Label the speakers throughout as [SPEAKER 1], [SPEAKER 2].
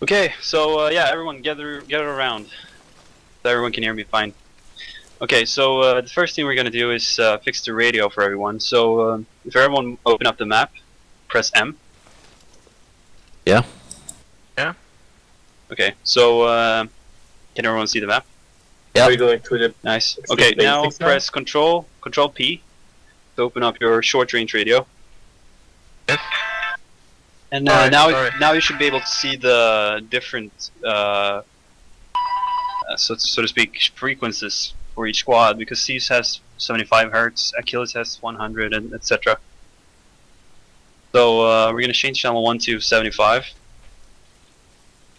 [SPEAKER 1] Okay, so yeah, everyone gather around. So everyone can hear me fine. Okay, so the first thing we're gonna do is fix the radio for everyone. So if everyone open up the map, press M.
[SPEAKER 2] Yeah.
[SPEAKER 3] Yeah.
[SPEAKER 1] Okay, so can everyone see the map?
[SPEAKER 2] Yeah.
[SPEAKER 3] We're going to the
[SPEAKER 1] Nice. Okay, now
[SPEAKER 3] basics now?
[SPEAKER 1] press Control P to open up your short range radio.
[SPEAKER 3] Yes.
[SPEAKER 1] And
[SPEAKER 3] Alright,
[SPEAKER 1] now
[SPEAKER 3] sorry.
[SPEAKER 1] now you should be able to see the different so to speak frequencies for each squad, because C's has 75 Hz, Achilles has 100, and etc. So we're gonna change channel 1 to 75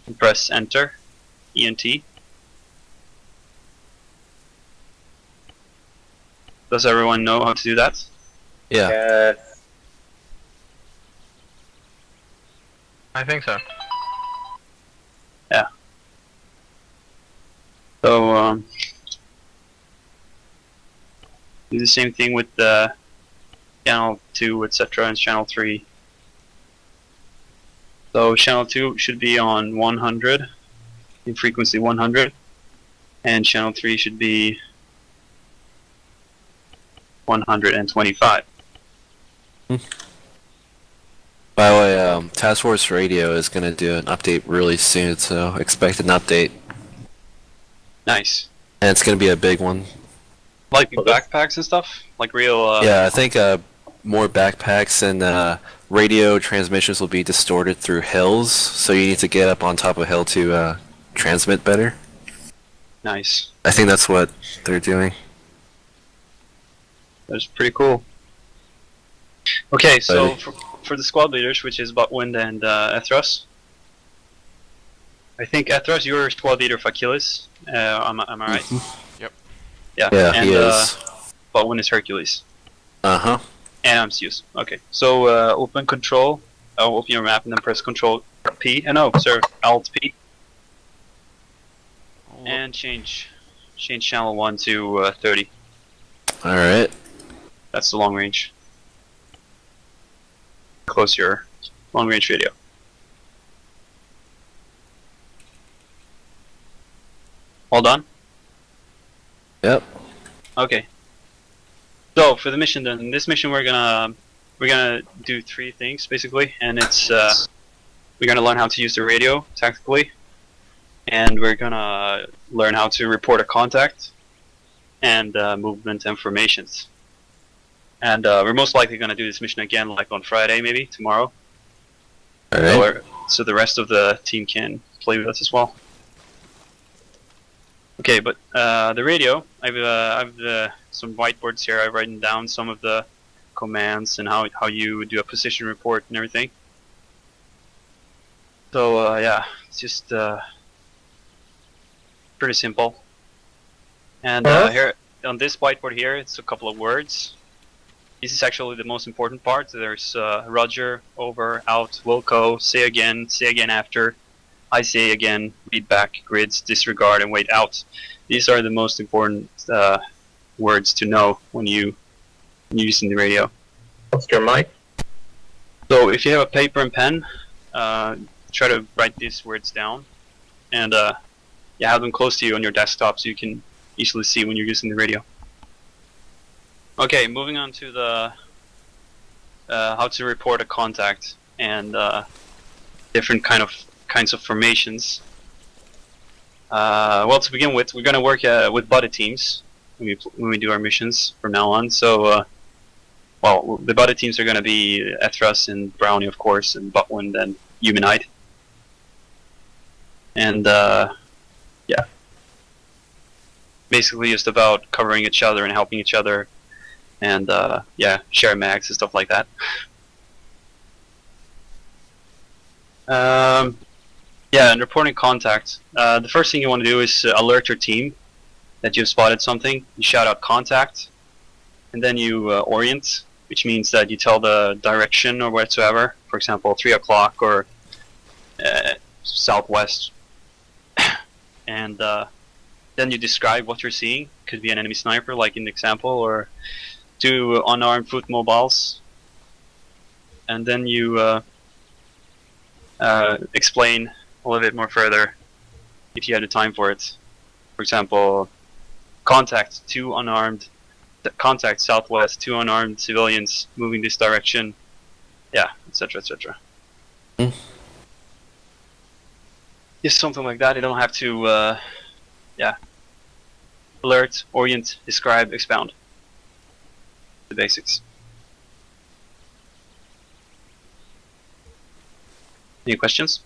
[SPEAKER 1] and press enter, ENT. Does everyone know how to do that?
[SPEAKER 2] Yeah.
[SPEAKER 3] I think so.
[SPEAKER 1] So do the same thing with the channel 2, etc., and channel 3. So channel 2 should be on 100, in frequency 100, and channel 3 should be 125.
[SPEAKER 2] By the way, Task Force Radio is gonna do an update really soon, so expect an update,
[SPEAKER 1] Nice.
[SPEAKER 2] and it's gonna be a big one.
[SPEAKER 1] Like backpacks and stuff? Like real
[SPEAKER 2] Yeah, I think more backpacks and radio transmissions will be distorted through hills, so you need to get up on top of a hill to transmit better.
[SPEAKER 1] Nice.
[SPEAKER 2] I think that's what they're doing.
[SPEAKER 1] That's pretty cool. Okay, so
[SPEAKER 2] Buddy.
[SPEAKER 1] for the squad leaders, which is Buttwind and Ethros, I think Ethros, you're squad leader for Achilles. Am I right?
[SPEAKER 3] Yep.
[SPEAKER 1] Yeah.
[SPEAKER 2] Yeah,
[SPEAKER 1] and
[SPEAKER 2] he is.
[SPEAKER 1] Buttwind is Hercules.
[SPEAKER 2] Uh-huh.
[SPEAKER 1] And I'm Zeus. Okay. So open Control. Open your map and then press Control P. No, sorry, Alt P. And change channel 1 to 30.
[SPEAKER 2] Alright.
[SPEAKER 1] That's the long range. Close your long range radio. All done?
[SPEAKER 2] Yep.
[SPEAKER 1] Okay. So for the mission then, in this mission we're gonna do 3 things basically, and it's we're gonna learn how to use the radio tactically, and we're gonna learn how to report a contact and movement informations. And we're most likely gonna do this mission again, like on Friday, maybe tomorrow,
[SPEAKER 2] Alright.
[SPEAKER 1] so the rest of the team can play with us as well. Okay, but the radio, I've some whiteboards here. I've written down some of the commands and how you do a position report and everything. So yeah, it's just pretty simple. And here on this whiteboard here, it's a couple of words. This is actually the most important part. There's Roger, over, out, Wilco, say again after, I say again, read back, grids, disregard, and wait out. These are the most important words to know when you're using the radio.
[SPEAKER 3] What's your mic?
[SPEAKER 1] So if you have a paper and pen, try to write these words down, and yeah, have them close to you on your desktop so you can easily see when you're using the radio. Okay, moving on to the how to report a contact and different kinds of formations. Well, to begin with, we're going to work with buddy teams when we do our missions from now on. So, well, the buddy teams are going to be Ethros and Brownie, of course, and Buttwind and Eumenide. And yeah, basically just about covering each other and helping each other, and yeah, share mags and stuff like that. Yeah, and reporting contact. The first thing you want to do is alert your team that you've spotted something. You shout out contact, and then you orient, which means that you tell the direction or whatsoever. For example, 3 o'clock or southwest, and then you describe what you're seeing. Could be an enemy sniper, like in the example, or 2 unarmed foot mobiles, and then you explain a little bit more further if you had the time for it. For example, contact contact southwest, 2 unarmed civilians moving this direction. Yeah, etc. etc.
[SPEAKER 2] Hmm.
[SPEAKER 1] Just something like that. You don't have to, alert, orient, describe, expound. The basics. Any questions?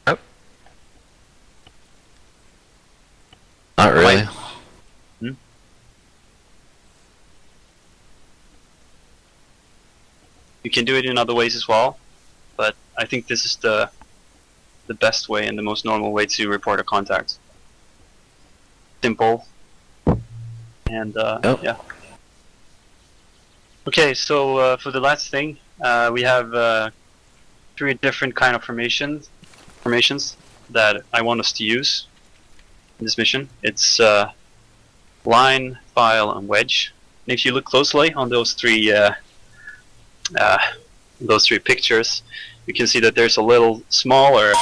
[SPEAKER 3] Nope.
[SPEAKER 2] Not really.
[SPEAKER 1] You can do it in other ways as well, but I think this is the best way and the most normal way to report a contact. Simple. And
[SPEAKER 2] Yep.
[SPEAKER 1] yeah. Okay, so for the last thing, we have 3 different kind of formations that I want us to use in this mission. It's line, file, and wedge. And if you look closely on those three pictures, you can see that there's a little smaller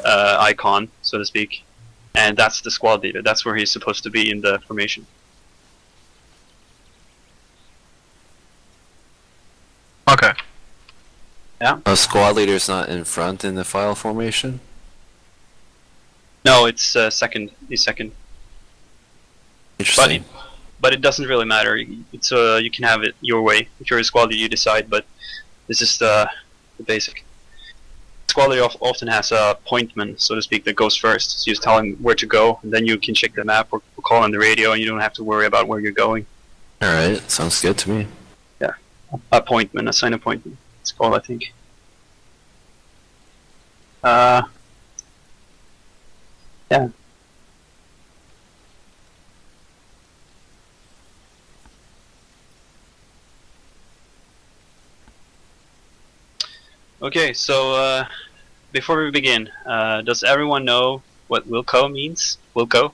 [SPEAKER 1] icon, so to speak, and that's the squad leader. That's where he's supposed to be in the formation.
[SPEAKER 3] Okay.
[SPEAKER 2] A squad leader's not in front in the file formation?
[SPEAKER 1] No, it's second. He's second.
[SPEAKER 2] Interesting.
[SPEAKER 1] But it doesn't really matter. It's you can have it your way. If you're a squad leader, you decide. But this is the basic. Squad leader often has a pointman, so to speak, that goes first. So you just tell him where to go, and then you can check the map or call on the radio, and you don't have to worry about where you're going.
[SPEAKER 2] Alright, sounds good to me.
[SPEAKER 1] Yeah, appointment, assign appointment. It's called, I think. Yeah. Okay, so before we begin, does everyone know what Wilco means? Wilco?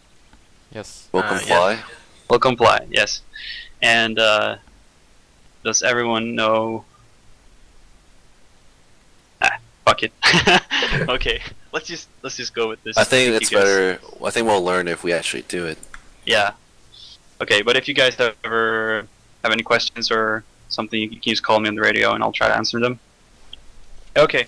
[SPEAKER 4] Yes.
[SPEAKER 2] Will comply?
[SPEAKER 3] Yes.
[SPEAKER 1] Will comply, yes. And does everyone know... fuck it. Okay, let's just go with this.
[SPEAKER 2] I think
[SPEAKER 1] you
[SPEAKER 2] it's
[SPEAKER 1] guys-
[SPEAKER 2] better. I think we'll learn if we actually do it.
[SPEAKER 1] Yeah. Okay, but if you guys ever have any questions or something, you can just call me on the radio and I'll try to answer them. Okay.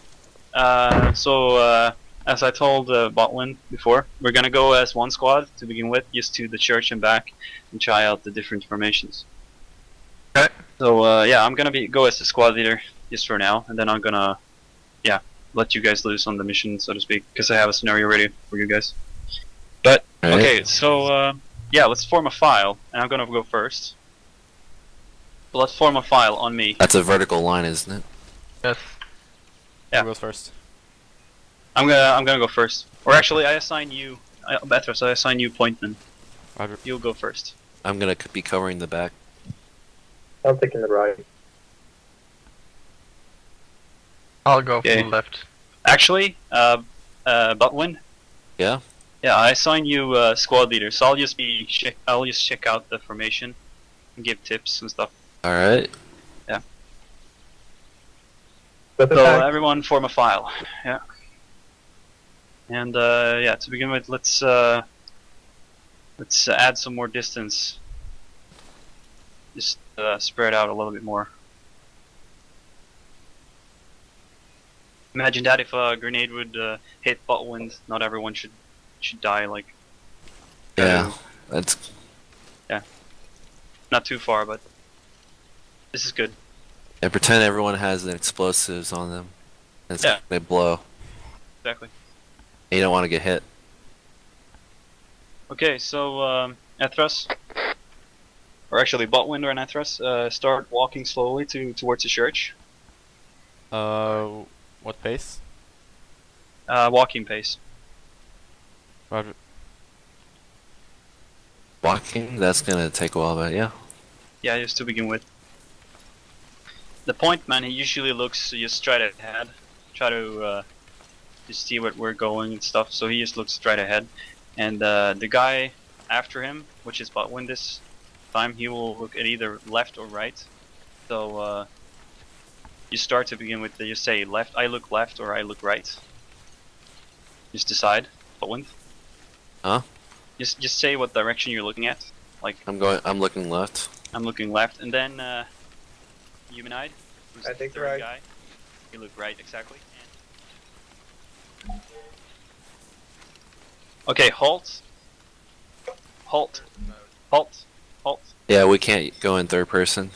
[SPEAKER 1] So as I told Botwin before, we're gonna go as one squad to begin with, just to the church and back, and try out the different formations.
[SPEAKER 3] Okay.
[SPEAKER 1] So yeah, I'm gonna go as the squad leader just for now, and then I'm gonna, let you guys loose on the mission, so to speak, because I have a scenario ready for you guys. But
[SPEAKER 2] Alright.
[SPEAKER 1] okay, so yeah, let's form a file, and I'm gonna go first. So let's form a file on me.
[SPEAKER 2] That's a vertical line, isn't it?
[SPEAKER 3] Yes.
[SPEAKER 1] Yeah.
[SPEAKER 4] Who goes first?
[SPEAKER 1] I'm gonna go first. Or actually, I assign you, Bethros, I assign you Pointman.
[SPEAKER 4] Roger.
[SPEAKER 1] You'll go first.
[SPEAKER 2] I'm gonna be covering the back.
[SPEAKER 3] I'm taking the right. I'll go
[SPEAKER 1] Okay.
[SPEAKER 3] from the left.
[SPEAKER 1] Actually, Butwin.
[SPEAKER 2] Yeah?
[SPEAKER 1] Yeah, I assign you squad leader, so I'll just check out the formation and give tips and stuff.
[SPEAKER 2] Alright.
[SPEAKER 1] So everyone form a file. Yeah. And yeah, to begin with, let's add some more distance. Just spread out a little bit more. Imagine that if a grenade would hit Botwind, not everyone should die. Like,
[SPEAKER 2] Yeah. That's
[SPEAKER 1] not too far, but this is good.
[SPEAKER 2] and pretend everyone has explosives on them. That's,
[SPEAKER 1] Yeah.
[SPEAKER 2] They blow.
[SPEAKER 1] Exactly.
[SPEAKER 2] And you don't want to get hit.
[SPEAKER 1] Okay, so Ethras, or actually Botwind or Ethras, start walking slowly towards the church.
[SPEAKER 4] What pace?
[SPEAKER 1] Walking pace.
[SPEAKER 4] Roger.
[SPEAKER 2] Walking? That's gonna take a while, but yeah.
[SPEAKER 1] Yeah, just to begin with. The point man, he usually looks just straight ahead, try to just see where we're going and stuff. So he just looks straight ahead, and the guy after him, which is Botwind this time, he will look at either left or right. So you start to begin with, you say left, I look left, or I look right. Just decide. Poland.
[SPEAKER 2] Huh?
[SPEAKER 1] Just say what direction you're looking at. Like,
[SPEAKER 2] I'm looking left.
[SPEAKER 1] I'm looking left, and then Eumenide, who's
[SPEAKER 3] I
[SPEAKER 1] the
[SPEAKER 3] think
[SPEAKER 1] third
[SPEAKER 3] right.
[SPEAKER 1] guy. You look right, exactly. Okay, halt. Halt. Halt. Halt.
[SPEAKER 2] Yeah, we can't go in third person.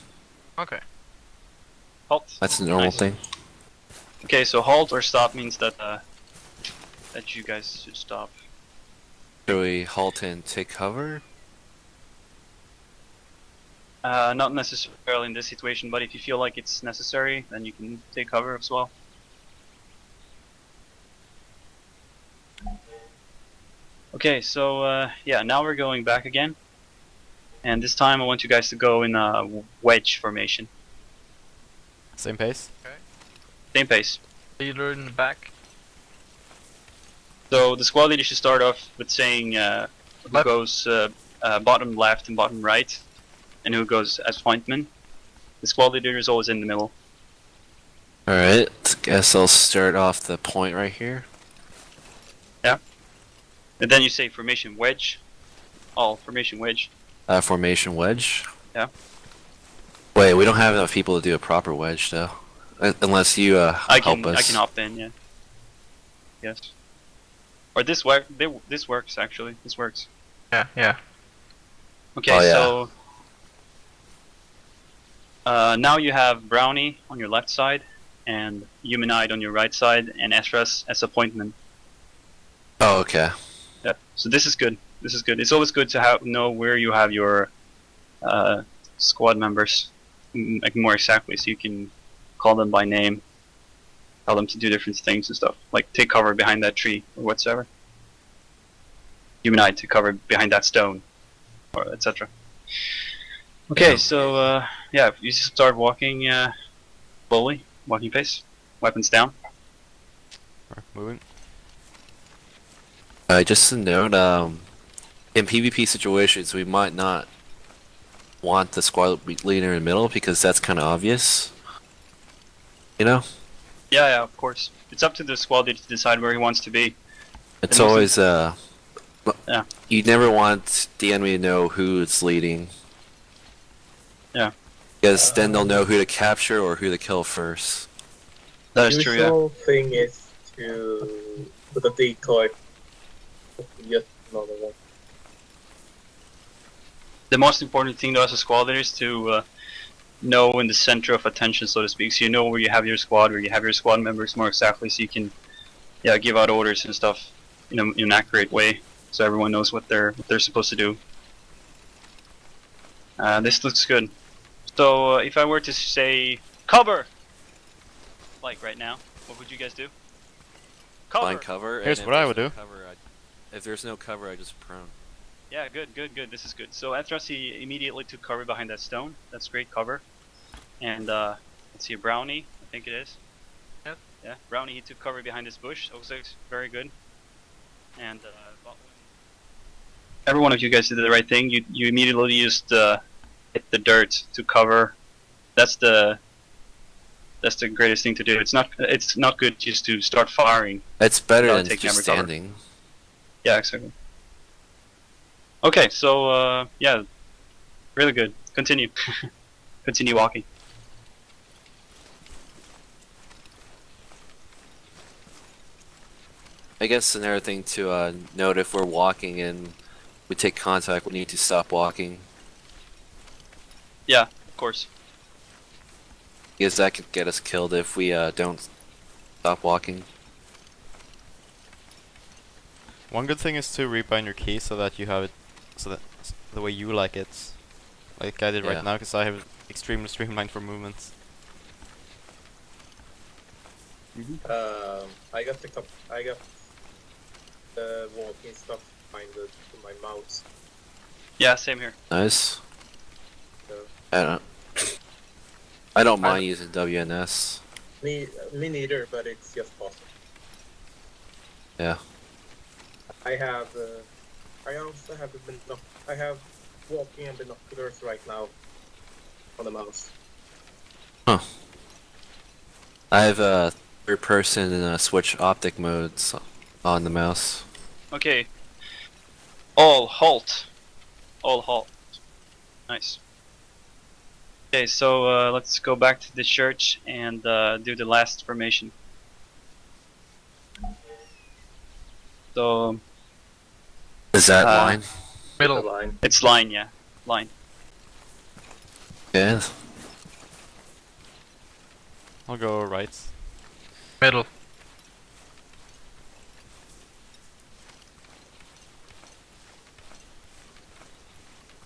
[SPEAKER 3] Okay.
[SPEAKER 1] Halt.
[SPEAKER 2] That's a normal
[SPEAKER 1] Nice.
[SPEAKER 2] thing.
[SPEAKER 1] Okay, so halt or stop means that that you guys should stop.
[SPEAKER 2] Should we halt and take cover?
[SPEAKER 1] Not necessarily in this situation, but if you feel like it's necessary, then you can take cover as well. Okay, so yeah, now we're going back again, and this time I want you guys to go in a wedge formation.
[SPEAKER 4] Same pace.
[SPEAKER 1] Same pace.
[SPEAKER 3] Leader in the back.
[SPEAKER 1] So the squad leader should start off with saying who
[SPEAKER 3] Left.
[SPEAKER 1] goes bottom left and bottom right, and who goes as pointman. The squad leader is always in the middle.
[SPEAKER 2] Alright, guess I'll start off the point right here.
[SPEAKER 1] And then you say formation wedge. All formation wedge.
[SPEAKER 2] Formation wedge.
[SPEAKER 1] Yeah.
[SPEAKER 2] Wait, we don't have enough people to do a proper wedge though. Unless you
[SPEAKER 1] I
[SPEAKER 2] help
[SPEAKER 1] can
[SPEAKER 2] us.
[SPEAKER 1] hop in, yeah. Yes. Or this this works actually. This works.
[SPEAKER 3] Yeah, yeah.
[SPEAKER 1] Okay,
[SPEAKER 2] Oh, yeah.
[SPEAKER 1] so now you have Brownie on your left side, and Eumenide on your right side, and Esras as appointment.
[SPEAKER 2] Oh, okay.
[SPEAKER 1] Yeah. So this is good. This is good. It's always good to know where you have your squad members, like more exactly, so you can call them by name, tell them to do different things and stuff, like take cover behind that tree or whatsoever. Eumenide to cover behind that stone, or etc. Okay,
[SPEAKER 2] Yeah.
[SPEAKER 1] so yeah, you just start walking slowly, walking pace, weapons down.
[SPEAKER 4] Or moving.
[SPEAKER 2] Just a note, in PvP situations, we might not want the squad leader in the middle because that's kind of obvious. You know?
[SPEAKER 1] Yeah, yeah, of course. It's up to the squad leader to decide where he wants to be.
[SPEAKER 2] It's
[SPEAKER 1] And
[SPEAKER 2] always,
[SPEAKER 1] Yeah.
[SPEAKER 2] you never want the enemy to know who it's leading.
[SPEAKER 1] Yeah.
[SPEAKER 2] Because then they'll know who to capture or who to kill first.
[SPEAKER 1] That is true, yeah.
[SPEAKER 3] Usual thing is to put a decoy. Just another one.
[SPEAKER 1] The most important thing though as a squad leader is to know in the center of attention, so to speak, so you know where you have your squad, where you have your squad members more exactly, so you can give out orders and stuff in an accurate way, so everyone knows what they're supposed to do. This looks good. So if I were to say cover, like right now, what would you guys do? Cover.
[SPEAKER 2] Find cover.
[SPEAKER 4] Here's
[SPEAKER 2] and
[SPEAKER 4] what I would do.
[SPEAKER 2] If there's no cover, I just prone.
[SPEAKER 1] Yeah, good. This is good. So Athras, he immediately took cover behind that stone. That's great cover. And let's see, Brownie, I think it is.
[SPEAKER 3] Yep.
[SPEAKER 1] Yeah, Brownie, he took cover behind this bush. Also, very good. And every one of you guys did the right thing. You immediately just hit the dirt to cover. That's the greatest thing to do. It's not good just to start firing.
[SPEAKER 2] It's better
[SPEAKER 1] Without
[SPEAKER 2] than
[SPEAKER 1] taking
[SPEAKER 2] just
[SPEAKER 1] every cover.
[SPEAKER 2] standing.
[SPEAKER 1] Yeah, exactly. Okay, so yeah, really good. Continue. Continue walking.
[SPEAKER 2] I guess another thing to note, if we're walking and we take contact, we need to stop walking.
[SPEAKER 1] Yeah, of course.
[SPEAKER 2] Because that could get us killed if we don't stop walking.
[SPEAKER 4] One good thing is to rebind your key so that you have it, so that the way you like it, like I did
[SPEAKER 2] Yeah.
[SPEAKER 4] right now, because I have it extremely streamlined for movements.
[SPEAKER 3] I got the walking stuff binded to my mouse.
[SPEAKER 1] Yeah, same here.
[SPEAKER 2] Nice.
[SPEAKER 3] So
[SPEAKER 2] I don't mind using WNS.
[SPEAKER 3] me neither, but it's just possible.
[SPEAKER 2] Yeah.
[SPEAKER 3] I have. I also have I have walking and binoculars right now on the mouse.
[SPEAKER 2] I have third person and switch optic modes on the mouse.
[SPEAKER 1] Okay. All halt. All halt. Nice. Okay, so let's go back to the church and do the last formation. So
[SPEAKER 2] Is that
[SPEAKER 1] Uh,
[SPEAKER 2] line?
[SPEAKER 3] The
[SPEAKER 5] Middle.
[SPEAKER 3] line.
[SPEAKER 1] it's line, yeah, line.
[SPEAKER 2] Yeah.
[SPEAKER 4] I'll go right.
[SPEAKER 5] Middle.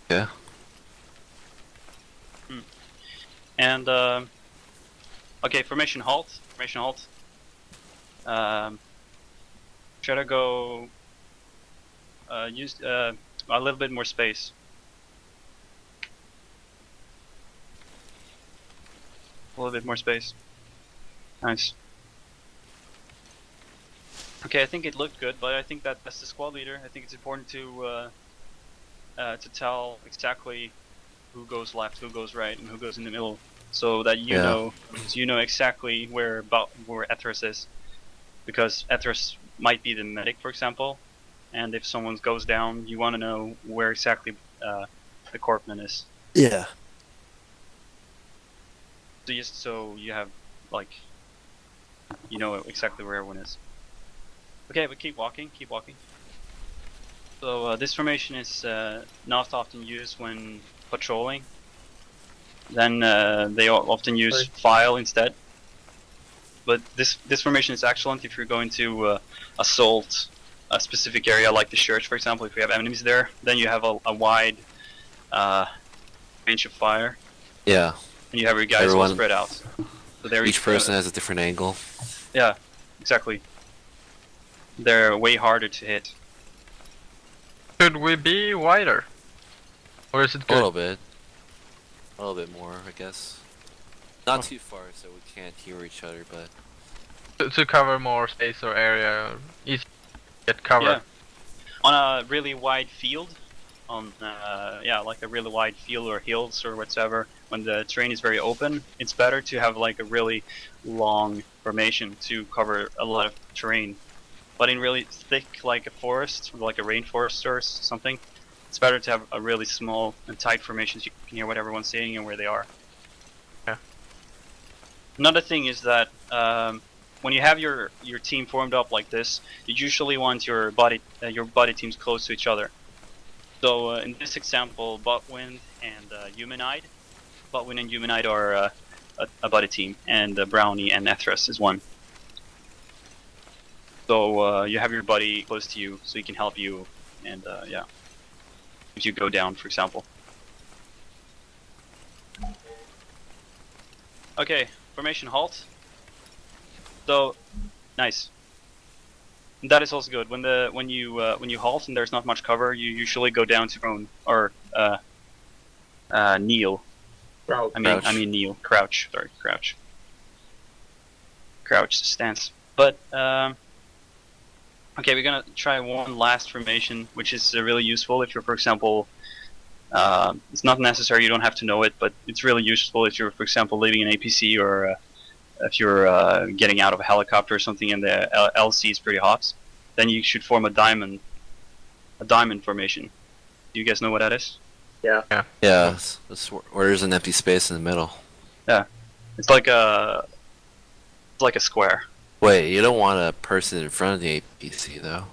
[SPEAKER 2] Yeah.
[SPEAKER 1] And okay, formation halt. Formation halt. Try to go. Use a little bit more space. A little bit more space. Nice. Okay, I think it looked good, but I think that as the squad leader, I think it's important to tell exactly who goes left, who goes right, and who goes in the middle, so that you
[SPEAKER 2] Yeah.
[SPEAKER 1] know, so you know exactly where Ethros is, because Ethros might be the medic, for example, and if someone goes down, you want to know where exactly the corpsman is.
[SPEAKER 2] Yeah.
[SPEAKER 1] So just so you have like, you know exactly where everyone is. Okay, but keep walking, keep walking. So this formation is not often used when patrolling. Then they often use
[SPEAKER 3] Right.
[SPEAKER 1] file instead. But this formation is excellent if you're going to assault a specific area like the church, for example. If you have enemies there, then you have a wide range of fire,
[SPEAKER 2] Yeah.
[SPEAKER 1] and you have your guys all
[SPEAKER 2] Everyone-
[SPEAKER 1] spread out. So they're
[SPEAKER 2] Each person has a different angle.
[SPEAKER 1] yeah, exactly. They're way harder to hit.
[SPEAKER 5] Should we be wider? Or is it
[SPEAKER 2] A
[SPEAKER 5] good?
[SPEAKER 2] little bit. A little bit more, I guess. Not too far, so we can't hear each other, but
[SPEAKER 5] To cover more space or area, easy to get cover.
[SPEAKER 1] Yeah. On a really wide field, on like a really wide field or hills or whatever, when the terrain is very open, it's better to have like a really long formation to cover a lot of terrain. But in really thick, like a forest, like a rainforest or something, it's better to have a really small and tight formation so you can hear what everyone's saying and where they are.
[SPEAKER 5] Yeah.
[SPEAKER 1] Another thing is that when you have your team formed up like this, you usually want your body teams close to each other. So in this example, Botwind and Eumenide. Botwind and Eumenide are a buddy team, and Brownie and Ethros is one. So you have your buddy close to you, so he can help you, and yeah, if you go down, for example. Okay, formation halt. So nice. That is also good. When you halt and there's not much cover, you usually go down to prone or kneel.
[SPEAKER 3] Crouch.
[SPEAKER 2] Crouch.
[SPEAKER 1] Kneel. Crouch. Sorry, crouch. Crouch stance. But okay, we're gonna try one last formation, which is really useful if you're, for example, it's not necessary. You don't have to know it, but it's really useful if you're, for example, leaving an APC or if you're getting out of a helicopter or something and the LC is pretty hot. Then you should form a diamond formation. Do you guys know what that is?
[SPEAKER 2] yeah, it's where there's an empty space in the middle.
[SPEAKER 1] It's like a square.
[SPEAKER 2] Wait, you don't want a person in front of the APC though.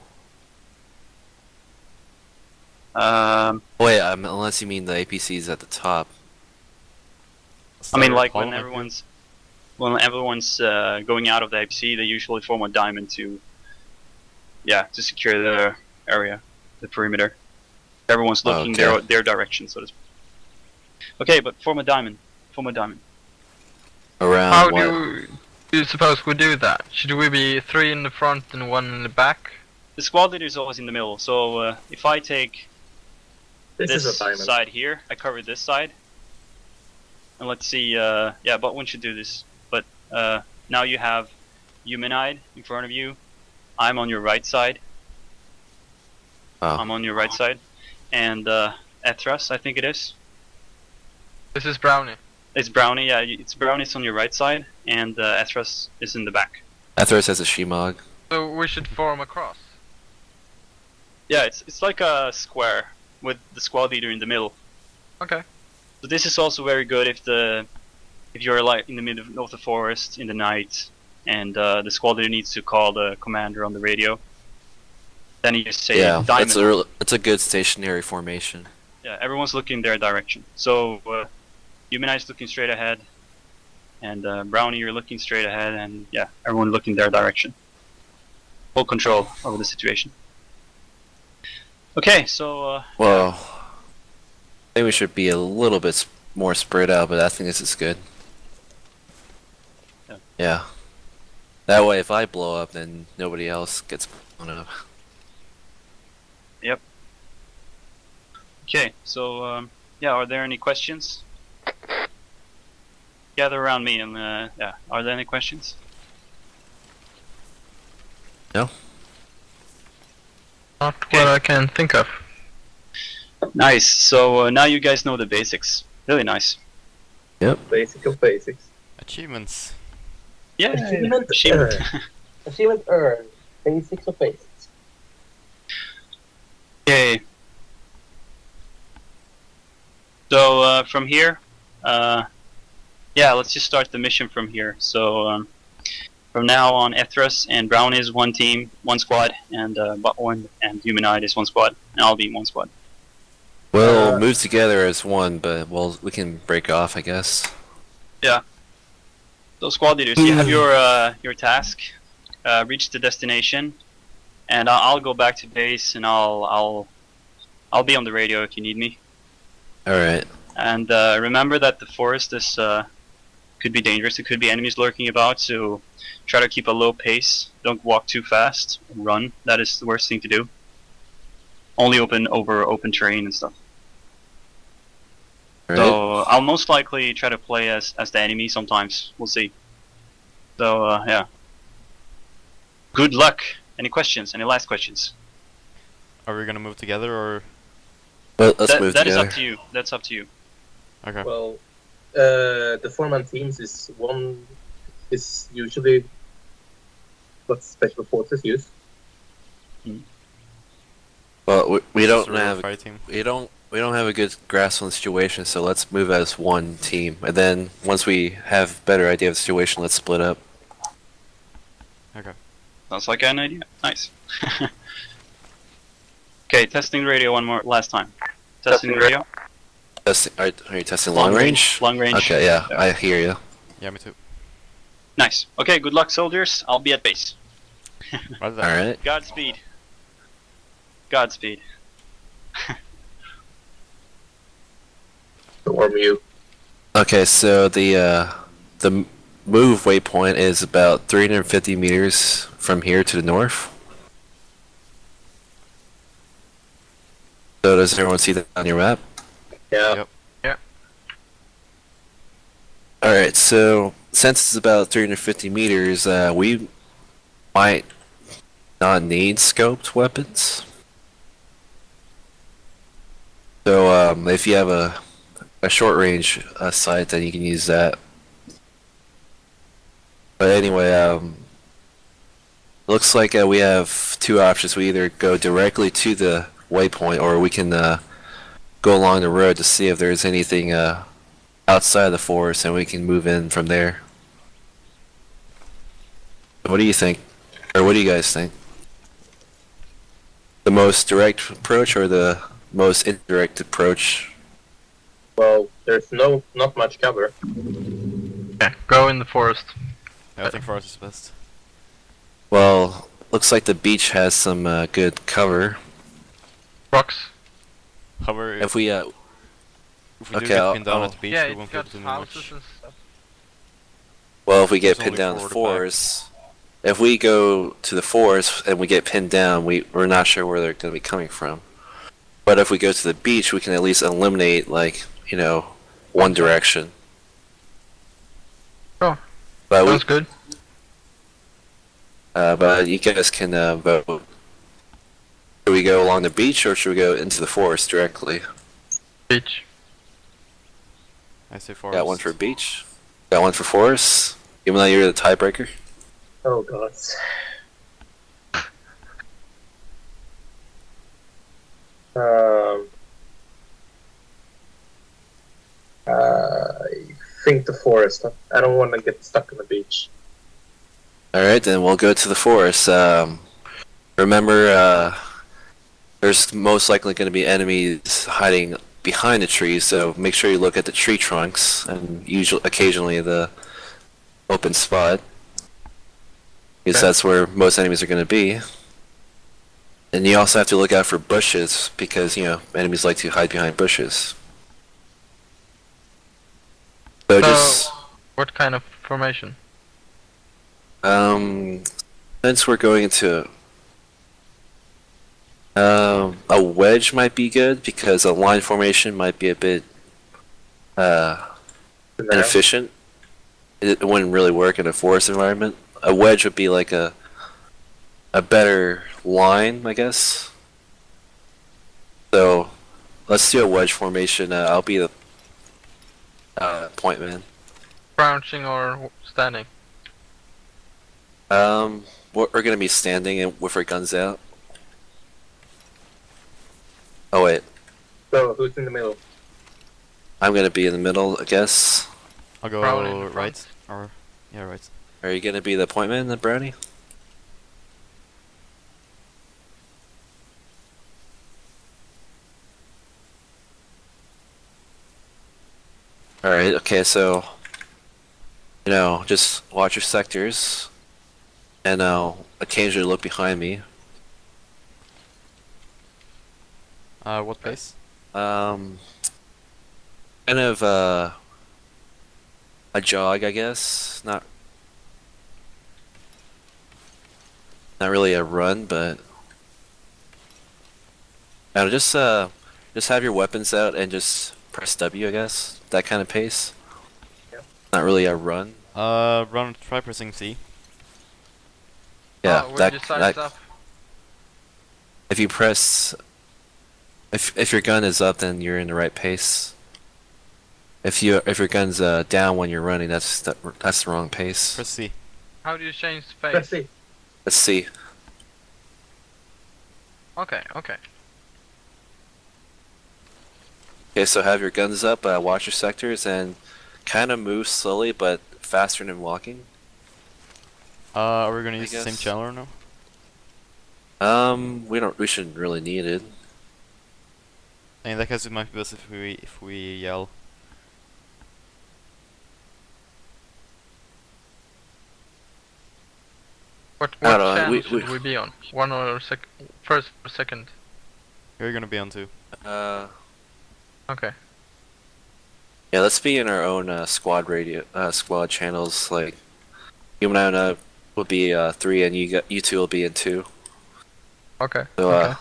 [SPEAKER 2] Wait, unless you mean the APC is at the top.
[SPEAKER 1] I mean, like
[SPEAKER 4] Column,
[SPEAKER 1] when everyone's going out of the APC, they usually form a diamond to secure the area, the perimeter. Everyone's looking
[SPEAKER 2] Okay.
[SPEAKER 1] their direction, so to speak. Okay, but form a diamond. Form a diamond.
[SPEAKER 2] Around
[SPEAKER 5] How
[SPEAKER 2] what?
[SPEAKER 5] do you suppose we do that? Should we be 3 in the front and 1 in the back?
[SPEAKER 1] The squad leader is always in the middle. So if I take
[SPEAKER 3] This
[SPEAKER 1] this
[SPEAKER 3] is a diamond.
[SPEAKER 1] side here, I cover this side. And let's see, yeah, but one should do this. But now you have Eumenide in front of you. I'm on your right side.
[SPEAKER 2] Oh.
[SPEAKER 1] I'm on your right side. And Ethras, I think it is.
[SPEAKER 5] This is Brownie.
[SPEAKER 1] It's Brownie, yeah, it's Brownie's on your right side, and Ethras is in the back.
[SPEAKER 2] Ethros has a Shemog.
[SPEAKER 5] So we should form a cross.
[SPEAKER 1] Yeah, it's like a square with the squad leader in the middle.
[SPEAKER 5] Okay.
[SPEAKER 1] So this is also very good if you're like in the middle of the forest in the night, and the squad leader needs to call the commander on the radio. Then you just say
[SPEAKER 2] Yeah,
[SPEAKER 1] diamond.
[SPEAKER 2] it's a good stationary formation.
[SPEAKER 1] Yeah, everyone's looking their direction. So Eumenide looking straight ahead, and Brownie, you're looking straight ahead, and yeah, everyone looking their direction. Full control over the situation. Okay, so
[SPEAKER 2] Well, I think we should be a little bit more spread out, but I think this is good.
[SPEAKER 1] Yeah.
[SPEAKER 2] Yeah. That way, if I blow up, then nobody else gets blown up.
[SPEAKER 1] okay, so yeah, are there any questions? Gather around me, and yeah, are there any questions?
[SPEAKER 2] No?
[SPEAKER 5] Not what I can think of.
[SPEAKER 1] Nice. So now you guys know the basics. Really nice.
[SPEAKER 3] Basic of basics.
[SPEAKER 4] Achievements.
[SPEAKER 1] Yeah.
[SPEAKER 3] Achievement
[SPEAKER 1] Achievement.
[SPEAKER 3] earned. Achievement earned. Basics of basics.
[SPEAKER 1] Okay. So from here, yeah, let's just start the mission from here. So from now on, Ethras and Brown is one team, one squad, and Butthorn and Eumenide is one squad, and I'll be in one squad.
[SPEAKER 2] We'll move together as one, but we can break off, I guess.
[SPEAKER 1] So squad leaders, you have your task. Reach the destination, and I'll go back to base, and I'll be on the radio if you need me.
[SPEAKER 2] All right.
[SPEAKER 1] And remember that the forest is could be dangerous. There could be enemies lurking about, so try to keep a low pace. Don't walk too fast. Run. That is the worst thing to do. Only over open terrain and stuff.
[SPEAKER 2] All right.
[SPEAKER 1] So I'll most likely try to play as the enemy sometimes. We'll see. So yeah. Good luck. Any questions? Any last questions?
[SPEAKER 4] Are we gonna move together or?
[SPEAKER 2] But let's move
[SPEAKER 1] that is
[SPEAKER 2] together.
[SPEAKER 1] up to you. That's up to you.
[SPEAKER 4] Okay.
[SPEAKER 3] Well, the four-man teams is usually what special forces use.
[SPEAKER 2] Well, we don't
[SPEAKER 4] Survival
[SPEAKER 2] have
[SPEAKER 4] fighting.
[SPEAKER 2] we don't have a good grasp on the situation, so let's move as one team, and then once we have better idea of the situation, let's split up.
[SPEAKER 4] Okay.
[SPEAKER 1] Sounds like an idea. Nice. Okay, testing the radio last time. Testing the radio.
[SPEAKER 2] Are you testing long range?
[SPEAKER 1] Long range.
[SPEAKER 2] Okay, yeah, I hear you.
[SPEAKER 4] Yeah, me too.
[SPEAKER 1] Nice. Okay, good luck, soldiers. I'll be at base.
[SPEAKER 4] Right there.
[SPEAKER 2] All right.
[SPEAKER 1] Godspeed. Godspeed.
[SPEAKER 3] Storm you.
[SPEAKER 2] Okay, so the move waypoint is about 350 meters from here to the north. So does everyone see that on your map?
[SPEAKER 3] Yeah.
[SPEAKER 4] Yep.
[SPEAKER 2] Alright, so since it's about 350 meters, we might not need scoped weapons. So if you have a short range sight, then you can use that. But anyway, looks like we have two options. We either go directly to the waypoint, or we can go along the road to see if there's anything outside the forest, and we can move in from there. What do you think? Or what do you guys think? The most direct approach or the most indirect approach?
[SPEAKER 3] Well, there's not much cover.
[SPEAKER 5] Yeah, go in the forest.
[SPEAKER 4] Yeah, I think forest is best.
[SPEAKER 2] Well, looks like the beach has some good cover.
[SPEAKER 5] Rocks.
[SPEAKER 4] However,
[SPEAKER 2] If we
[SPEAKER 4] if we
[SPEAKER 2] okay,
[SPEAKER 4] do get
[SPEAKER 2] I'll-
[SPEAKER 4] pinned down
[SPEAKER 2] I'll-
[SPEAKER 4] at the beach,
[SPEAKER 5] Yeah,
[SPEAKER 4] we
[SPEAKER 5] it's
[SPEAKER 4] won't be able
[SPEAKER 5] got
[SPEAKER 4] to move
[SPEAKER 5] houses
[SPEAKER 4] much.
[SPEAKER 5] and stuff.
[SPEAKER 2] well, if we get
[SPEAKER 4] There's
[SPEAKER 2] pinned
[SPEAKER 4] only
[SPEAKER 2] down in the
[SPEAKER 4] forward back.
[SPEAKER 2] forest, if we go to the forest and we get pinned down, we're not sure where they're going to be coming from. But if we go to the beach, we can at least eliminate, like, you know, one direction.
[SPEAKER 5] Oh,
[SPEAKER 2] But
[SPEAKER 5] sounds good.
[SPEAKER 2] but you guys can vote. Should we go along the beach or should we go into the forest directly?
[SPEAKER 5] Beach.
[SPEAKER 4] I say forest.
[SPEAKER 2] Got one for beach. Got one for forest. Even though you're the tiebreaker.
[SPEAKER 3] Oh god. forest. I don't want to get stuck on the beach.
[SPEAKER 2] Alright, then we'll go to the forest. Remember, there's most likely going to be enemies hiding behind the trees, so make sure you look at the tree trunks and occasionally the open spot. Because
[SPEAKER 3] Okay.
[SPEAKER 2] that's where most enemies are going to be. And you also have to look out for bushes, because, enemies like to hide behind bushes. So just,
[SPEAKER 5] what kind of formation?
[SPEAKER 2] since we're going into a wedge might be good, because a line formation might be a bit inefficient. It wouldn't really work in a forest environment. A wedge would be like a better line, I guess. So let's do a wedge formation. I'll be the point man.
[SPEAKER 5] Crouching or standing?
[SPEAKER 2] We're gonna be standing and with our guns out. Oh wait,
[SPEAKER 3] So who's in the middle?
[SPEAKER 2] I'm gonna be in the middle, I guess.
[SPEAKER 4] I'll go
[SPEAKER 5] Brown in the
[SPEAKER 4] right.
[SPEAKER 5] front.
[SPEAKER 4] Or yeah, right.
[SPEAKER 2] Are you gonna be the point man, the brownie? Alright, okay, so just watch your sectors and occasionally look behind me.
[SPEAKER 4] What pace?
[SPEAKER 2] Kind of a jog, I guess. Not really a run, but I don't know, just have your weapons out and just press W, I guess. That kind of pace.
[SPEAKER 3] Yep.
[SPEAKER 2] Not really a run.
[SPEAKER 4] Try pressing C.
[SPEAKER 2] Yeah,
[SPEAKER 5] When you size up.
[SPEAKER 2] if you press, if your gun is up, then you're in the right pace. If your gun's down when you're running, that's the wrong pace.
[SPEAKER 4] Press C.
[SPEAKER 5] How do you change
[SPEAKER 3] Let's
[SPEAKER 5] space?
[SPEAKER 3] see.
[SPEAKER 2] Let's see.
[SPEAKER 5] Okay, okay.
[SPEAKER 2] Okay, so have your guns up, watch your sectors, and kind of move slowly, but faster than walking.
[SPEAKER 4] Are we gonna
[SPEAKER 2] I
[SPEAKER 4] use the same
[SPEAKER 2] guess.
[SPEAKER 4] channel or no?
[SPEAKER 2] We shouldn't really need it.
[SPEAKER 4] In that case, it might be best if we yell.
[SPEAKER 5] What
[SPEAKER 2] I don't know,
[SPEAKER 5] channel should we be on? One or first or second?
[SPEAKER 4] You're gonna be on 2.
[SPEAKER 5] Okay.
[SPEAKER 2] Yeah, let's be in our own squad channels. Like, Eumenide will be 3, and you two will be in 2.
[SPEAKER 5] Okay.
[SPEAKER 2] So
[SPEAKER 5] okay.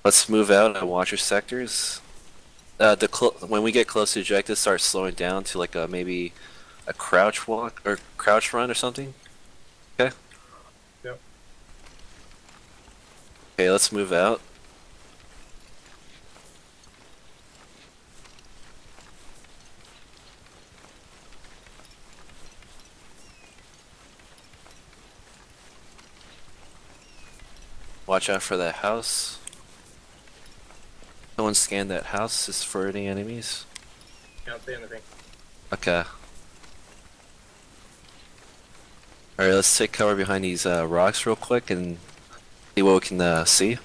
[SPEAKER 2] let's move out and watch your sectors. When we get close to the objective, start slowing down to like maybe a crouch walk or crouch run or something. Okay.
[SPEAKER 3] Yep.
[SPEAKER 2] Okay, let's move out. Watch out for that house. Someone scan that house just for any enemies.
[SPEAKER 3] Can't see anything.
[SPEAKER 2] Okay. Alright, let's take cover behind these rocks real quick and see what we can see.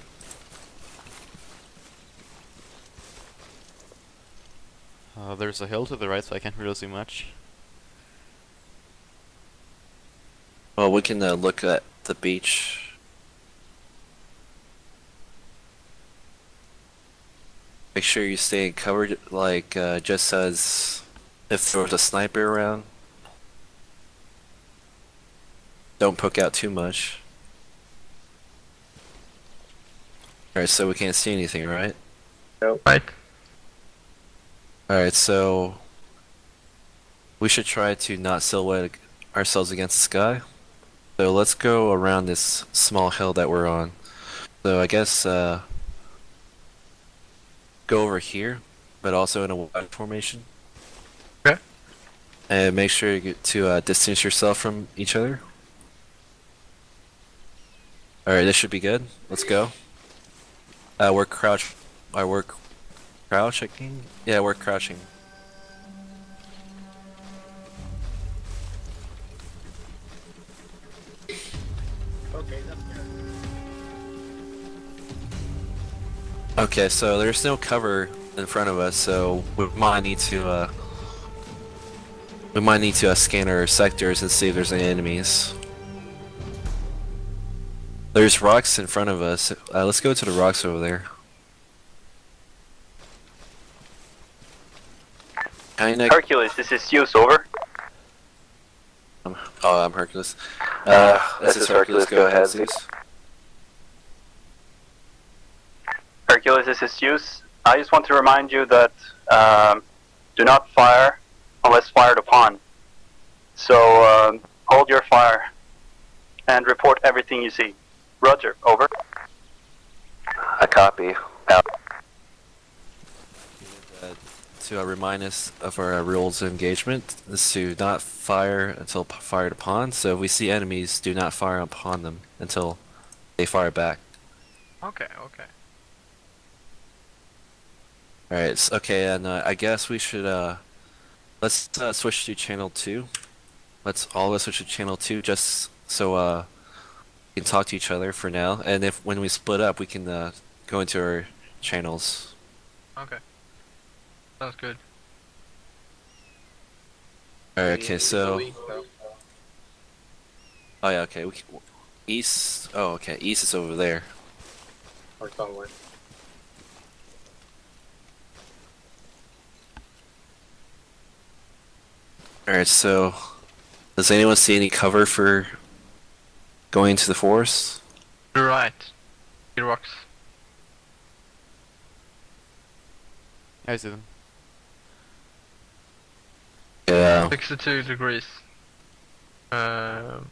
[SPEAKER 4] There's a hill to the right, so I can't really see much.
[SPEAKER 2] Well, we can look at the beach. Make sure you stay covered, like, just as if there was a sniper around. Don't poke out too much. Alright, so we can't see anything, right?
[SPEAKER 5] Right.
[SPEAKER 2] Alright, so we should try to not silhouette ourselves against the sky. So let's go around this small hill that we're on. So I guess go over here, but also in a wide formation.
[SPEAKER 5] Okay.
[SPEAKER 2] And make sure you get to distance yourself from each other. Alright, this should be good. Let's go. We're crouching. Yeah, we're crouching.
[SPEAKER 3] Okay, that's good.
[SPEAKER 2] Okay, so there's no cover in front of us, so we might need to scan our sectors and see if there's any enemies. There's rocks in front of us. Let's go to the rocks over there. Kinda.
[SPEAKER 1] Hercules, this is Hughes, over.
[SPEAKER 2] Oh, I'm Hercules. This is Hercules. Go ahead, Zeus.
[SPEAKER 1] Hercules, this is Hughes. I just want to remind you that do not fire unless fired upon. So hold your fire and report everything you see. Roger, over.
[SPEAKER 2] A copy. Out. To remind us of our rules of engagement is to not fire until fired upon. So if we see enemies, do not fire upon them until they fire back.
[SPEAKER 5] Okay, okay.
[SPEAKER 2] Alright, okay, and I guess we should, let's switch to channel 2. Let's all of us switch to channel 2 just so, we can talk to each other for now. And when we split up, we can, go into our channels.
[SPEAKER 5] Okay. Sounds good.
[SPEAKER 2] Alright, okay, so,
[SPEAKER 3] No.
[SPEAKER 2] oh yeah, okay, east, oh okay, east is over there.
[SPEAKER 3] Or somewhere.
[SPEAKER 2] Alright, so, does anyone see any cover for going into the forest?
[SPEAKER 5] You're right. The rocks.
[SPEAKER 4] I see them.
[SPEAKER 2] Yeah.
[SPEAKER 5] 62 degrees. North.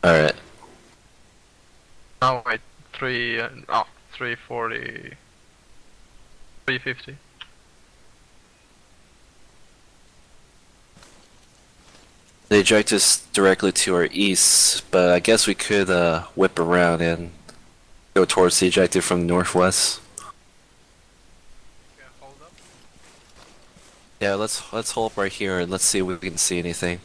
[SPEAKER 2] Alright.
[SPEAKER 5] Oh wait, 340. 350.
[SPEAKER 2] They direct us directly to our east, but I guess we could whip around and go towards the objective from the northwest.
[SPEAKER 5] Yeah, hold up.
[SPEAKER 2] Yeah, let's hold up right here and let's see if we can see anything.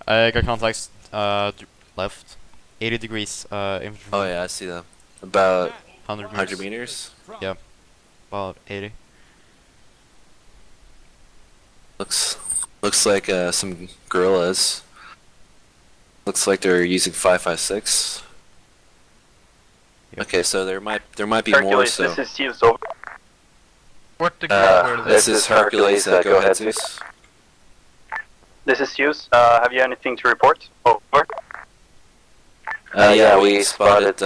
[SPEAKER 4] I got contacts left. 80 degrees infantry.
[SPEAKER 2] Oh yeah, I see them. About
[SPEAKER 4] 100
[SPEAKER 2] 100
[SPEAKER 4] meters.
[SPEAKER 2] meters.
[SPEAKER 4] Yeah. About 80.
[SPEAKER 2] Looks like some guerrillas. Looks like they're using 5.56.
[SPEAKER 4] Yep.
[SPEAKER 2] Okay, so there might be
[SPEAKER 1] Hercules,
[SPEAKER 2] more. So
[SPEAKER 1] this is Hughes, over.
[SPEAKER 5] What degree were they?
[SPEAKER 2] this is Hercules. Go ahead, Zeus.
[SPEAKER 1] This is Hughes. Have you anything to report? Over.
[SPEAKER 2] Yeah, we spotted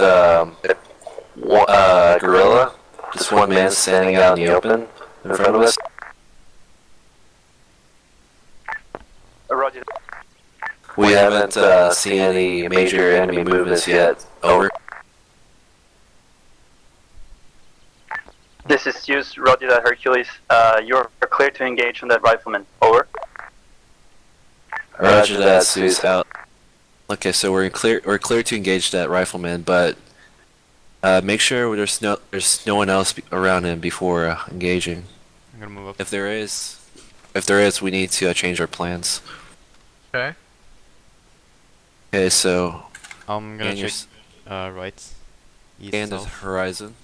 [SPEAKER 2] gorilla. Just one man standing out in the open in front of us.
[SPEAKER 1] Roger.
[SPEAKER 2] We haven't seen any major enemy movements yet. Over.
[SPEAKER 1] This is Hughes. Roger that, Hercules. You're clear to engage on that rifleman. Over.
[SPEAKER 2] Roger that, Zeus. Out. Okay, so we're clear to engage that rifleman, but make sure there's no one else around him before engaging.
[SPEAKER 4] I'm gonna move up.
[SPEAKER 2] If there is, we need to change our plans.
[SPEAKER 5] Okay.
[SPEAKER 2] Okay, so
[SPEAKER 4] I'm gonna
[SPEAKER 2] and your
[SPEAKER 4] check right. East,
[SPEAKER 2] scan the
[SPEAKER 4] south.
[SPEAKER 2] horizon.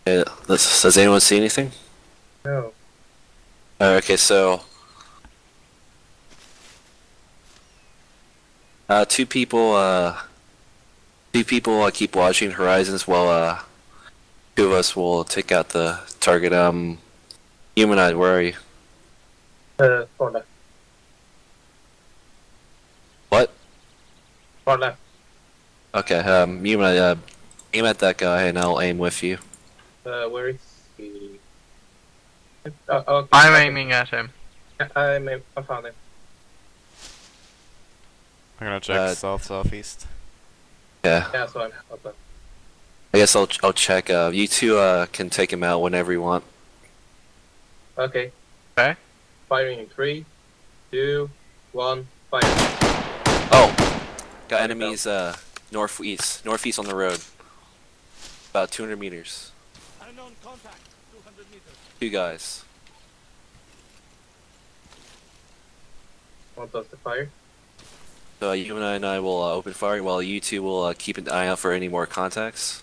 [SPEAKER 2] Okay, does anyone see anything?
[SPEAKER 3] No.
[SPEAKER 2] Okay, so two people keep watching horizons while two of us will take out the target. Eumenide, where are you?
[SPEAKER 3] Far left.
[SPEAKER 2] What?
[SPEAKER 3] Far left.
[SPEAKER 2] Okay, Eumenide, aim at that guy and I'll aim with you.
[SPEAKER 3] Where is he? Okay.
[SPEAKER 5] I'm aiming at him.
[SPEAKER 3] I found him.
[SPEAKER 4] I'm gonna check south, southeast.
[SPEAKER 2] Yeah,
[SPEAKER 3] Yeah, so I'm okay.
[SPEAKER 2] I guess I'll check. You two can take him out whenever you want.
[SPEAKER 3] Okay.
[SPEAKER 5] Okay.
[SPEAKER 3] Firing in 3, 2, 1, fire.
[SPEAKER 2] Oh, got enemies northeast on the road. About 200 meters.
[SPEAKER 6] Unknown contact. 200 meters.
[SPEAKER 2] 2 guys.
[SPEAKER 3] Want us to fire?
[SPEAKER 2] So Eumenide and I will open fire while you two will keep an eye out for any more contacts.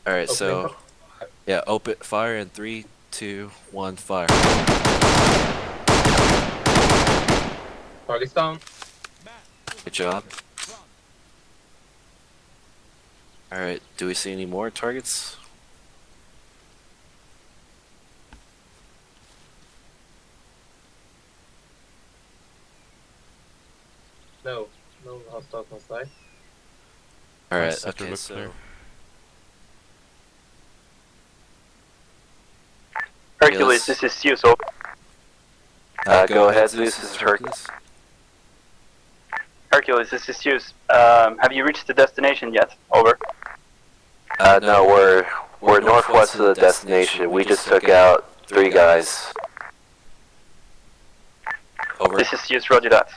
[SPEAKER 2] Alright, so yeah, open fire in 3, 2, 1, fire.
[SPEAKER 3] Target's down.
[SPEAKER 2] Good job. Alright, do we see any more targets?
[SPEAKER 3] No. No hostiles on site.
[SPEAKER 2] Alright,
[SPEAKER 4] Sector
[SPEAKER 2] okay,
[SPEAKER 4] looks
[SPEAKER 2] so...
[SPEAKER 4] clear.
[SPEAKER 1] Hercules, this is Zeus. Over.
[SPEAKER 2] go ahead, Zeus, this is Hercules.
[SPEAKER 1] Hercules, this is Zeus. Have you reached the destination yet? Over.
[SPEAKER 2] No, we're northwest of the destination. We just took out 3 guys. Over.
[SPEAKER 1] This is Zeus, roger that.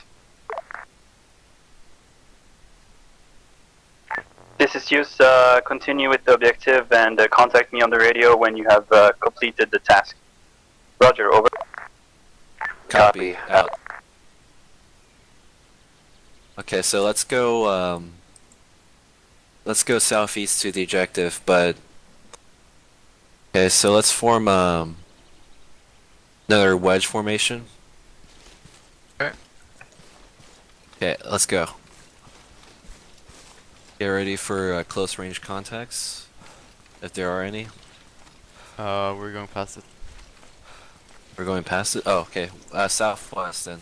[SPEAKER 1] This is Zeus, continue with the objective and contact me on the radio when you have completed the task. Roger, over.
[SPEAKER 2] Copy, out. Okay, so let's go southeast to the objective, but... Okay, so let's form another wedge formation.
[SPEAKER 5] Okay.
[SPEAKER 2] Okay, let's go. Get ready for close range contacts, if there are any.
[SPEAKER 4] We're going past it.
[SPEAKER 2] We're going past it? Oh, okay. Southwest then.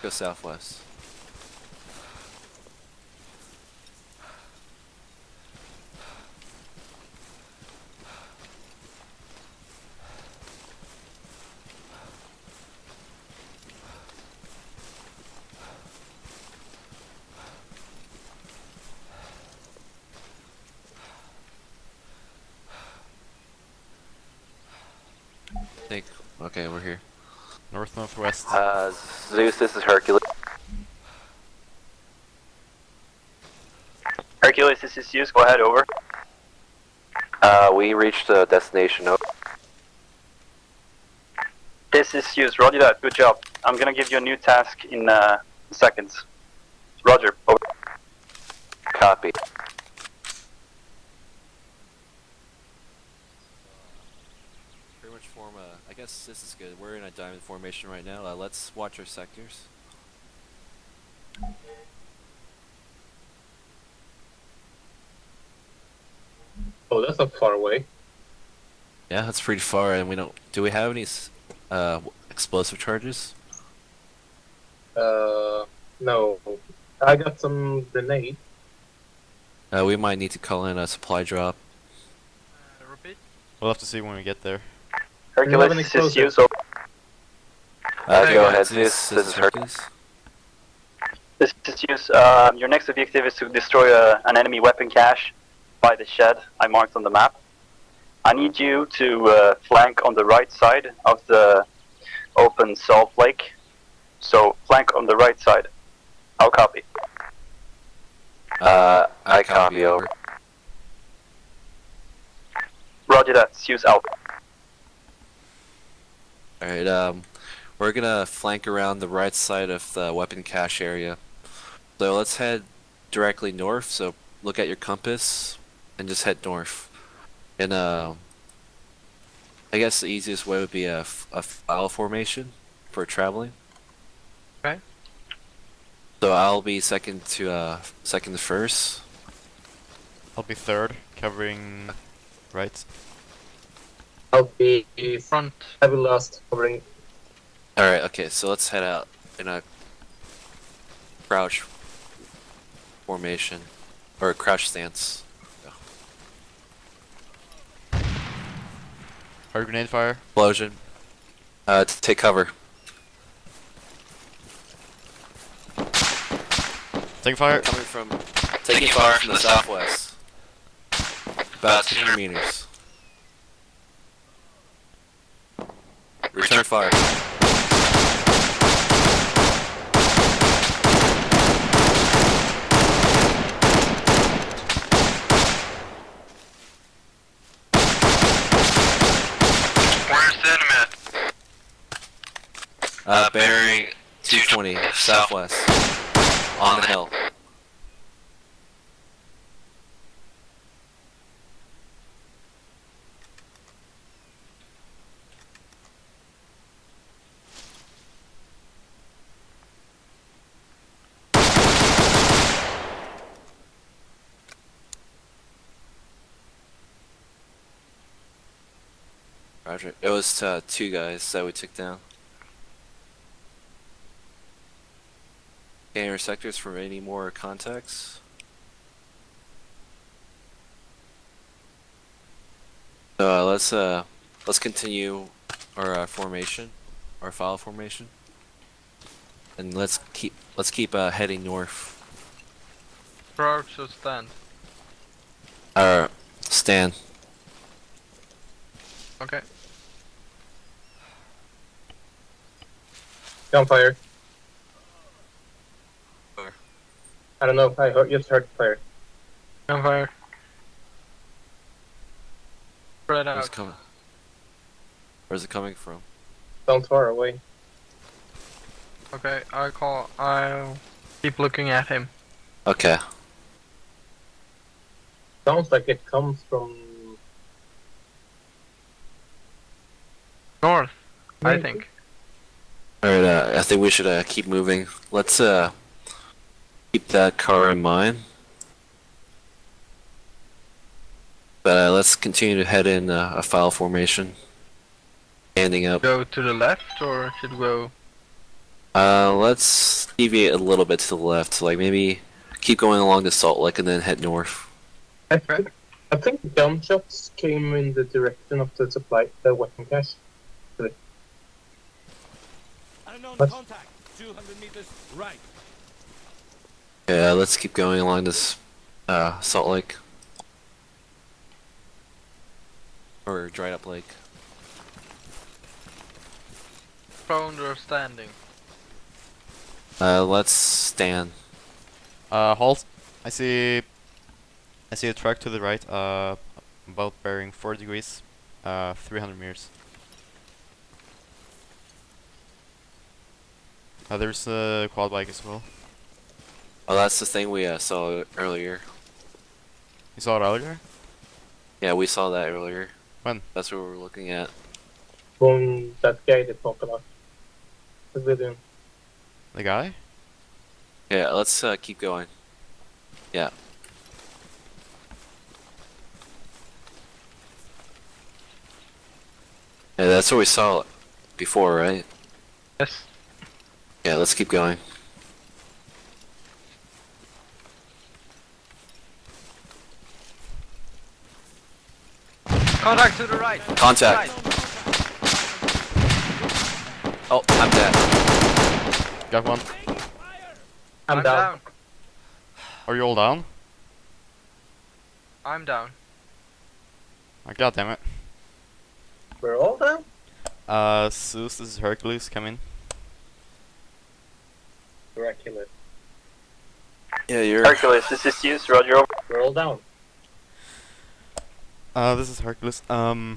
[SPEAKER 2] Go southwest. Okay, we're here.
[SPEAKER 4] North-northwest.
[SPEAKER 2] Zeus, this is Hercules.
[SPEAKER 1] Hercules, this is Zeus, go ahead, over.
[SPEAKER 2] We reached the destination.
[SPEAKER 1] This is Zeus, roger that, good job. I'm gonna give you a new task in seconds. Roger, over.
[SPEAKER 2] Copy. Pretty much form a... I guess this is good. We're in a diamond formation right now. Let's watch our sectors.
[SPEAKER 3] Oh, that's not far away.
[SPEAKER 2] Yeah, that's pretty far, and we don't... Do we have any explosive charges?
[SPEAKER 3] No. I got some grenade.
[SPEAKER 2] We might need to call in a supply drop.
[SPEAKER 5] Repeat.
[SPEAKER 4] We'll have to see when we get there.
[SPEAKER 1] Hercules, this is Zeus, over.
[SPEAKER 2] Go ahead, Zeus. This is Hercules.
[SPEAKER 1] This is Zeus, your next objective is to destroy an enemy weapon cache by the shed I marked on the map. I need you to flank on the right side of the open salt lake. So, flank on the right side. I'll copy.
[SPEAKER 2] I copy, over.
[SPEAKER 1] Roger that, Zeus out.
[SPEAKER 2] Alright, we're gonna flank around the right side of the weapon cache area. So let's head directly north, so look at your compass and just head north. And I guess the easiest way would be a file formation for traveling.
[SPEAKER 5] Okay.
[SPEAKER 2] So I'll be second to first.
[SPEAKER 4] I'll be third, covering right.
[SPEAKER 3] I'll be
[SPEAKER 5] Front.
[SPEAKER 3] I will last covering.
[SPEAKER 2] Alright, okay, so let's head out in a crouch formation. Or a crouch stance.
[SPEAKER 4] Hard grenade fire.
[SPEAKER 2] Explosion. Take cover.
[SPEAKER 4] Taking fire.
[SPEAKER 2] Taking fire from the southwest. About 200 meters. Return fire. Bearing 220 southwest on the hill. Roger. It was 2 guys that we took down. Scanning our sectors for any more contacts. So let's continue our formation, our file formation, and let's keep heading north.
[SPEAKER 5] Crouch or stand?
[SPEAKER 2] Stand.
[SPEAKER 5] Okay.
[SPEAKER 3] Gunfire.
[SPEAKER 2] Where?
[SPEAKER 3] I don't know. Just heard fire.
[SPEAKER 5] Gunfire. Spread
[SPEAKER 2] Where's
[SPEAKER 5] out.
[SPEAKER 2] it coming? Where's it coming from?
[SPEAKER 3] Sounds far away.
[SPEAKER 5] Okay, I'll keep looking at him.
[SPEAKER 2] Okay.
[SPEAKER 3] Sounds like it comes from
[SPEAKER 5] North, I
[SPEAKER 3] Maybe.
[SPEAKER 5] think.
[SPEAKER 2] Alright, I think we should keep moving. Let's keep that car in mind. But let's continue to head in a file formation. Standing up.
[SPEAKER 5] Go to the left or should we go?
[SPEAKER 2] Let's deviate a little bit to the left. Like maybe keep going along the Salt Lake and then head north.
[SPEAKER 3] I think gunshots came in the direction of the supply, the weapon cache.
[SPEAKER 6] Unknown
[SPEAKER 3] What?
[SPEAKER 6] contact. 200 meters right.
[SPEAKER 2] Yeah, let's keep going along this Salt Lake. Or dried up lake.
[SPEAKER 5] Prone or standing?
[SPEAKER 2] Let's stand.
[SPEAKER 4] Halt. I see a truck to the right, about bearing 4 degrees, 300 meters. There's a quad bike as well.
[SPEAKER 2] Oh, that's the thing we saw earlier.
[SPEAKER 4] You saw it earlier?
[SPEAKER 2] Yeah, we saw that earlier.
[SPEAKER 4] When?
[SPEAKER 2] That's what we were looking at.
[SPEAKER 3] From that guy they talked about. The video.
[SPEAKER 4] The guy?
[SPEAKER 2] Yeah, let's keep going. Yeah. Yeah, that's what we saw before, right?
[SPEAKER 5] Yes.
[SPEAKER 2] Yeah, let's keep going.
[SPEAKER 5] Contact to the right.
[SPEAKER 2] Contact. Oh, I'm dead.
[SPEAKER 4] Got one.
[SPEAKER 3] I'm down.
[SPEAKER 4] Are you all down?
[SPEAKER 5] I'm down.
[SPEAKER 4] Oh, God damn it.
[SPEAKER 3] We're all down?
[SPEAKER 4] Zeus, this is Hercules, come in.
[SPEAKER 3] Miraculous.
[SPEAKER 2] Yeah, you're.
[SPEAKER 1] Hercules, this is Zeus, Roger over.
[SPEAKER 3] We're all down.
[SPEAKER 4] This is Hercules. I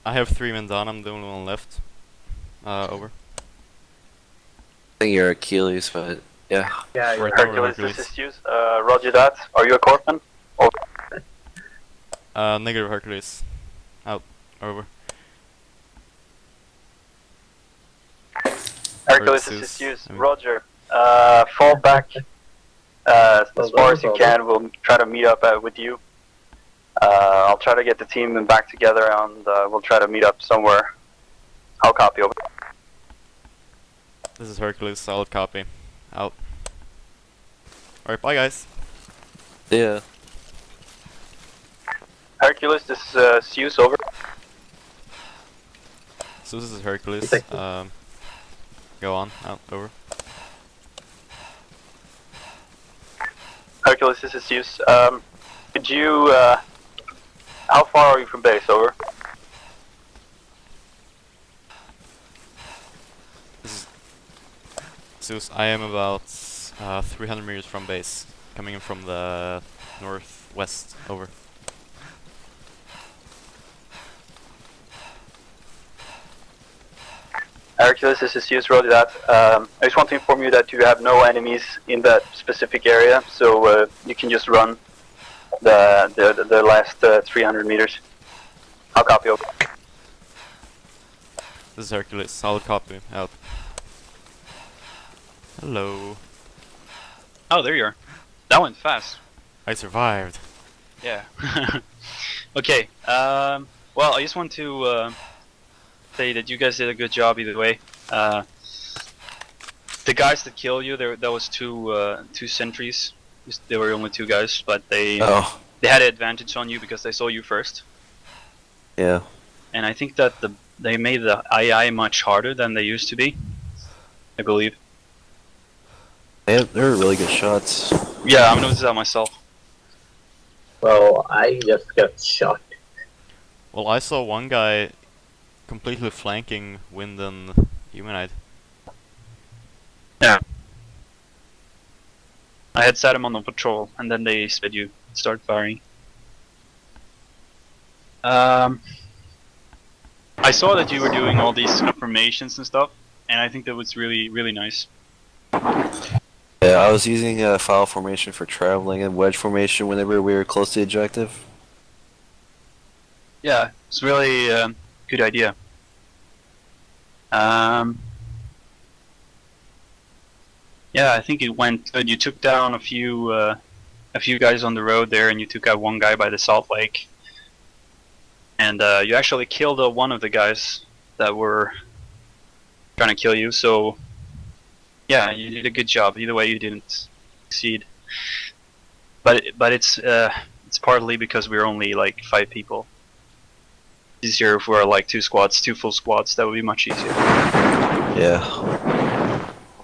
[SPEAKER 4] have 3 men down, I'm the only one left. Over.
[SPEAKER 2] I think you're Achilles, but yeah.
[SPEAKER 3] Yeah, you're
[SPEAKER 4] Right.
[SPEAKER 3] right.
[SPEAKER 1] Hercules,
[SPEAKER 4] Hercules.
[SPEAKER 1] this is Zeus. Roger that. Are you a corpsman?
[SPEAKER 4] Negative Hercules. Out. Over.
[SPEAKER 1] Hercules,
[SPEAKER 4] Zeus,
[SPEAKER 1] this is Zeus.
[SPEAKER 4] I mean.
[SPEAKER 1] Roger. Fall back as
[SPEAKER 3] Well,
[SPEAKER 1] far as
[SPEAKER 3] no
[SPEAKER 1] you can. We'll try to meet up with you. I'll try to get the team back together and we'll try to meet up somewhere. I'll copy over.
[SPEAKER 4] This is Hercules, solid copy. Out. Alright, bye guys.
[SPEAKER 2] Yeah.
[SPEAKER 1] Hercules, this is Zeus over.
[SPEAKER 4] So this is Hercules.
[SPEAKER 3] Thank you.
[SPEAKER 4] Go on. Out. Over.
[SPEAKER 1] Hercules, this is Zeus. Could you, how far are you from base, over?
[SPEAKER 4] Zeus, I am about 300 meters from base, coming in from the northwest. Over.
[SPEAKER 1] Hercules, this is Hughes, roger that. I just want to inform you that you have no enemies in that specific area, so you can just run the last 300 meters. I'll copy over.
[SPEAKER 4] This is Hercules. Solid copy. Out. Hello.
[SPEAKER 1] Oh, there you are. That went fast.
[SPEAKER 4] I survived.
[SPEAKER 1] Yeah. Okay. Well, I just want to say that you guys did a good job either way. The guys that killed you, that was two sentries. They were only two guys, but they had an advantage on you because they saw you first.
[SPEAKER 2] Yeah.
[SPEAKER 1] And I think that they made the II much harder than they used to be. I believe.
[SPEAKER 2] They're really good shots.
[SPEAKER 1] Yeah, I'm noticing that myself.
[SPEAKER 3] Well, I just got shot.
[SPEAKER 4] Well, I saw one guy completely flanking Wind and Eumenide.
[SPEAKER 1] Yeah. I had set him on the patrol, and then they said you start firing. I saw that you were doing all these formations and stuff, and I think that was really, really nice.
[SPEAKER 2] Yeah, I was using file formation for traveling and wedge formation whenever we were close to the objective.
[SPEAKER 1] Yeah, it's really good idea. Yeah, I think it went good. You took down a few guys on the road there, and you took out one guy by the salt lake. And you actually killed one of the guys that were trying to kill you. So yeah, you did a good job. Either way, you didn't succeed. But it's partly because we're only like 5 people. Easier if we're like 2 full squads. That would be much easier.
[SPEAKER 2] Yeah.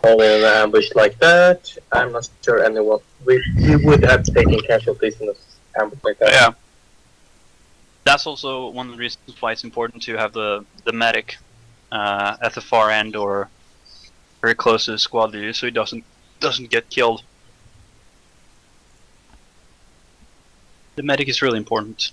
[SPEAKER 3] Only in an ambush like that, I'm not sure anyone. We would have taken casualties in an ambush like that.
[SPEAKER 1] Yeah. That's also one of the reasons why it's important to have the medic at the far end or very close to the squad leader, so he doesn't get killed. The medic is really important.